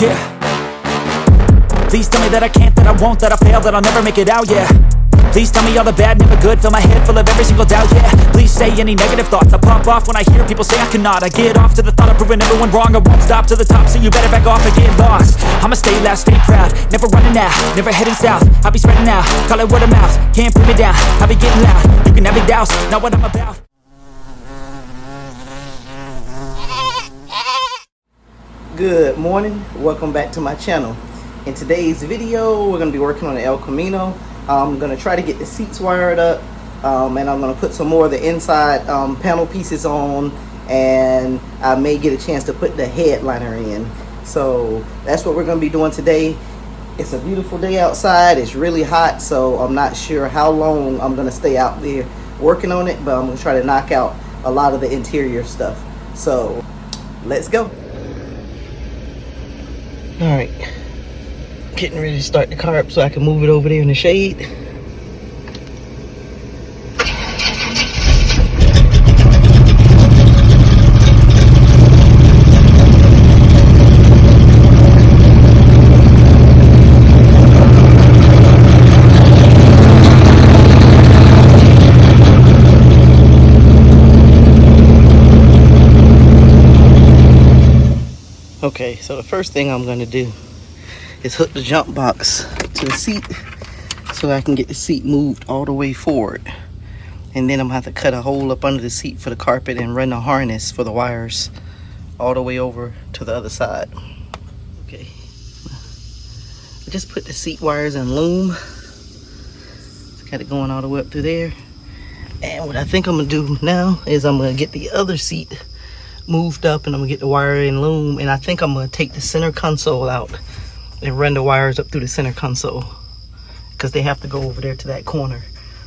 yeah. Please tell me that I can't, that I won't, that I fail, that I'll never make it out, yeah. Please tell me all the bad, never good, fill my head full of every single doubt, yeah. Please say any negative thoughts, I pop off when I hear people say I cannot. I get off to the thought of proving everyone wrong, I won't stop to the top, so you better back off and get lost. I'ma stay loud, stay proud, never running out, never heading south. I'll be spreading out, call it word of mouth, can't put me down, I'll be getting loud. You can have big doubts, not what I'm about. Good morning, welcome back to my channel. In today's video we're going to be working on the El Camino. I'm going to try to get the seats wired up, and I'm going to put some more of the inside panel pieces on, and I may get a chance to put the headliner in. So that's what we're going to be doing today. It's a beautiful day outside, it's really hot, so I'm not sure how long I'm going to stay out there working on it, but I'm going to try to knock out a lot of the interior stuff. So let's go. Alright, getting ready to start the car up so I can move it over there in the shade. Okay, so the first thing I'm going to do is hook the jump box to the seat so I can get the seat moved all the way forward. And then I'm going to have to cut a hole up under the seat for the carpet and run the harness for the wires all the way over to the other side. Okay, I just put the seat wires in loom. Just got it going all the way up through there. And what I think I'm going to do now is I'm going to get the other seat moved up, and I'm gonna get the wire in loom, and I think I'm gonna take the center console out and run the wires up through the center console because they have to go over there to that corner.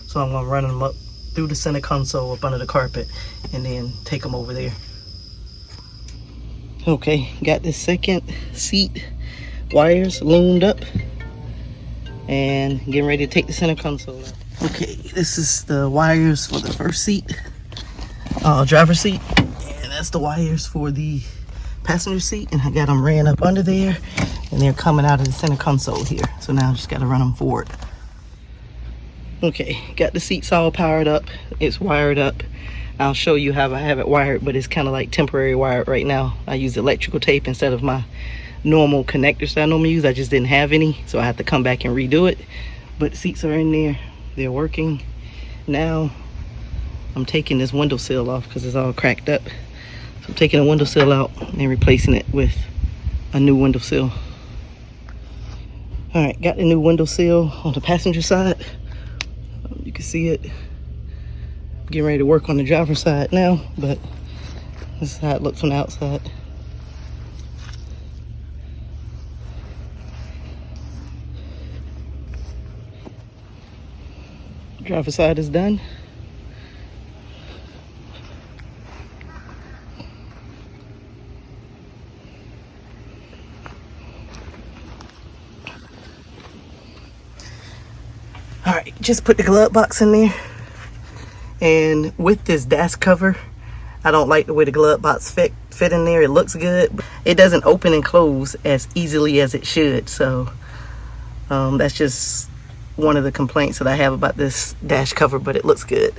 So I'm gonna run them up through the center console up under the carpet and then take them over there. Okay, got this second seat wires loomed up and getting ready to take the center console out. Okay, this is the wires for the first seat, driver's seat. That's the wires for the passenger seat, and I got them ran up under there, and they're coming out of the center console here. So now I just got to run them forward. Okay, got the seats all powered up. It's wired up. I'll show you how I have it wired, but it's kind of like temporary wired right now. I use electrical tape instead of my normal connectors that I normally use. I just didn't have any, so I had to come back and redo it. But the seats are in there. They're working. Now I'm taking this windowsill off because it's all cracked up. I'm taking a windowsill out and replacing it with a new windowsill. All right, got the new windowsill on the passenger side. You can see it. Getting ready to work on the driver's side now, but this is how it looks from the outside. Driver's side is done. Alright, just put the glove box in there, and with this dash cover, I don't like the way the glove box fit in there. It looks good, but it doesn't open and close as easily as it should, so that's just one of the complaints that I have about this dash cover, but it looks good.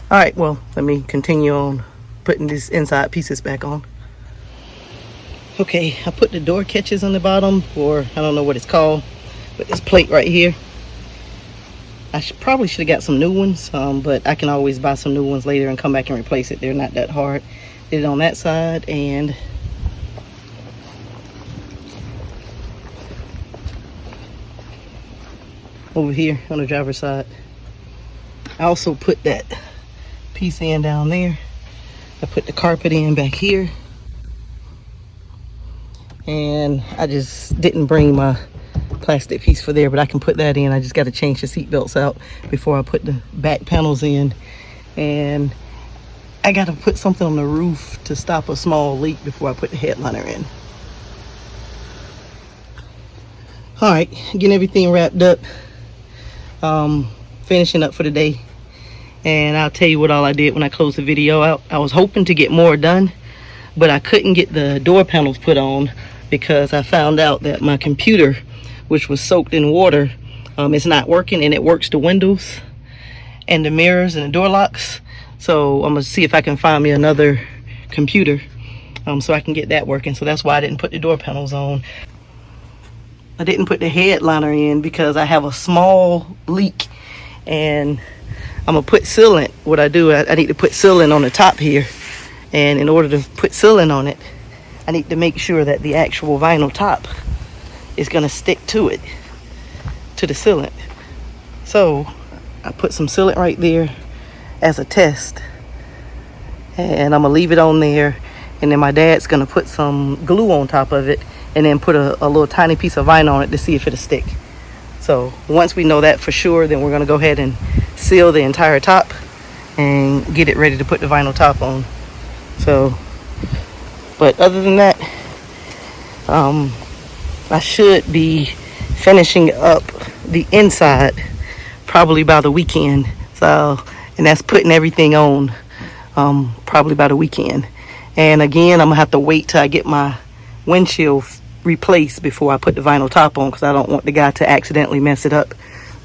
Alright, well, let me continue on putting these inside pieces back on. Okay, I put the door catches on the bottom, or I don't know what it's called, but this plate right here. I probably should have got some new ones, but I can always buy some new ones later and come back and replace it. They're not that hard. Did it on that side and over here on the driver's side. I also put that piece in down there. I put the carpet in back here. And I just didn't bring my plastic piece for there, but I can put that in. I just got to change the seat belts out before I put the back panels in, and I got to put something on the roof to stop a small leak before I put the headliner in. All right, getting everything wrapped up, finishing up for the day, and I'll tell you what all I did when I closed the video out. I was hoping to get more done, but I couldn't get the door panels put on because I found out that my computer, which was soaked in water, it's not working, and it works the windows and the mirrors and the door locks. So I'm gonna see if I can find me another computer so I can get that working. So that's why I didn't put the door panels on. I didn't put the headliner in because I have a small leak, and I'm gonna put sealant. What I do, I need to put sealant on the top here, and in order to put sealant on it, I need to make sure that the actual vinyl top is gonna stick to it, to the sealant. So I put some sealant right there as a test, and I'm gonna leave it on there, and then my dad's gonna put some glue on top of it, and then put a little tiny piece of vinyl on it to see if it'll stick. So once we know that for sure, then we're gonna go ahead and seal the entire top and get it ready to put the vinyl top on. So, but other than that, I should be finishing up the inside probably by the weekend. So, and that's putting everything on probably by the weekend. And again, I'm gonna have to wait till I get my windshield replaced before I put the vinyl top on, because I don't want the guy to accidentally mess it up.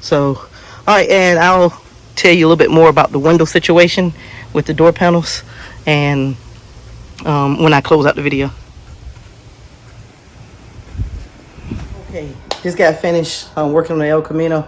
So, all right, and I'll tell you a little bit more about the window situation with the door panels, and when I close out the video. Okay, just got finished working on the El Camino.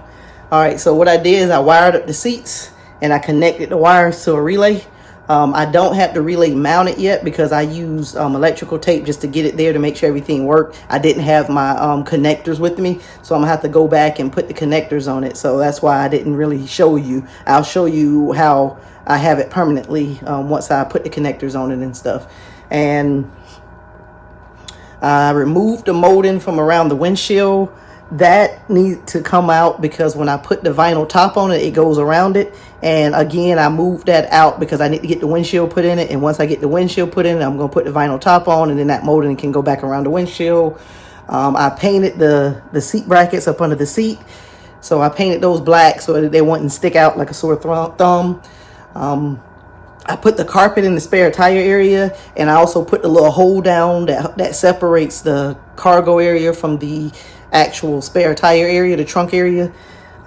All right, so what I did is I wired up the seats, and I connected the wires to a relay. I don't have the relay mounted yet because I use electrical tape just to get it there to make sure everything worked. I didn't have my connectors with me, so I'm gonna have to go back and put the connectors on it. So that's why I didn't really show you. I'll show you how I have it permanently once I put the connectors on it and stuff. And I removed the molding from around the windshield. That needs to come out because when I put the vinyl top on it, it goes around it. And again, I moved that out because I need to get the windshield put in it. And once I get the windshield put in it, I'm going to put the vinyl top on, and then that molding can go back around the windshield. I painted the seat brackets up under the seat. So I painted those black so that they wouldn't stick out like a sore thumb. I put the carpet in the spare tire area, and I also put the little hole down that separates the cargo area from the actual spare tire area, the trunk area.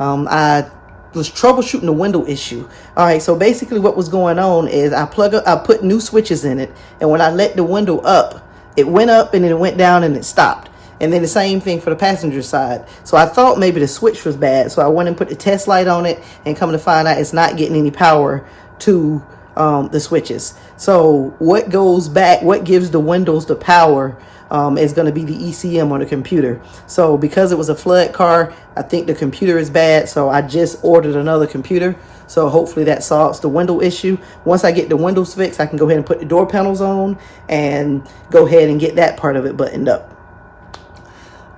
I was troubleshooting the window issue. All right, so basically what was going on is I put new switches in it, and when I let the window up, it went up and then it went down and it stopped. And then the same thing for the passenger side. So I thought maybe the switch was bad, so I went and put the test light on it, and come to find out it's not getting any power to the switches. So what goes back, what gives the windows the power is going to be the ECM on the computer. So because it was a flood car, I think the computer is bad, so I just ordered another computer. So hopefully that solves the window issue. Once I get the windows fixed, I can go ahead and put the door panels on and go ahead and get that part of it buttoned up.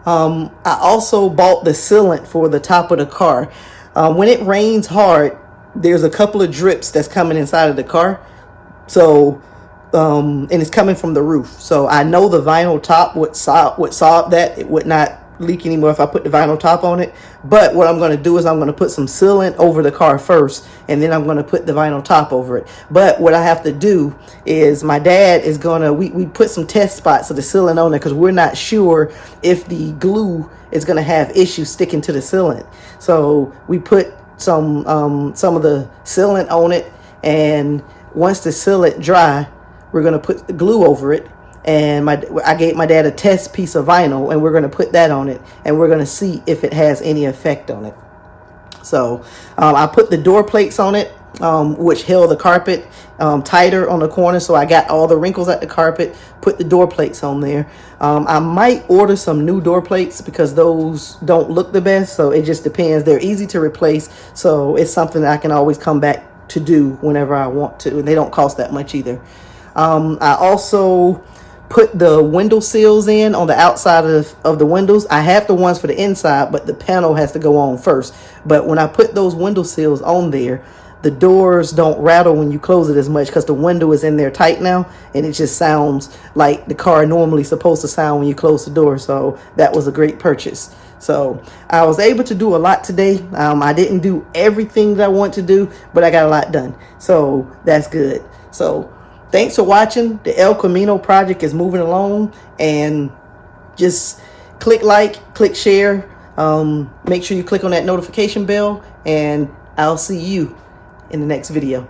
I also bought the sealant for the top of the car. When it rains hard, there's a couple of drips that's coming inside of the car. So and it's coming from the roof. So I know the vinyl top would solve that. It would not leak anymore if I put the vinyl top on it. But what I'm going to do is I'm going to put some sealant over the car first, and then I'm going to put the vinyl top over it. But what I have to do is my dad is going to, we put some test spots of the sealant on there because we're not sure if the glue is going to have issues sticking to the sealant. So we put some of the sealant on it, and once the sealant dry, we're going to put the glue over it. And I gave my dad a test piece of vinyl, and we're going to put that on it, and we're going to see if it has any effect on it. So I put the door plates on it, which held the carpet tighter on the corner. So I got all the wrinkles at the carpet, put the door plates on there. I might order some new door plates because those don't look the best. So it just depends. They're easy to replace. So it's something that I can always come back to do whenever I want to. And they don't cost that much either. I also put the window sills in on the outside of the windows. I have the ones for the inside, but the panel has to go on first. But when I put those window sills on there, the doors don't rattle when you close it as much because the window is in there tight now, and it just sounds like the car normally supposed to sound when you close the door. So that was a great purchase. So I was able to do a lot today. I didn't do everything that I want to do, but I got a lot done. So that's good. So thanks for watching. The El Camino project is moving along, and just click like, click share. Make sure you click on that notification bell, and I'll see you in the next video.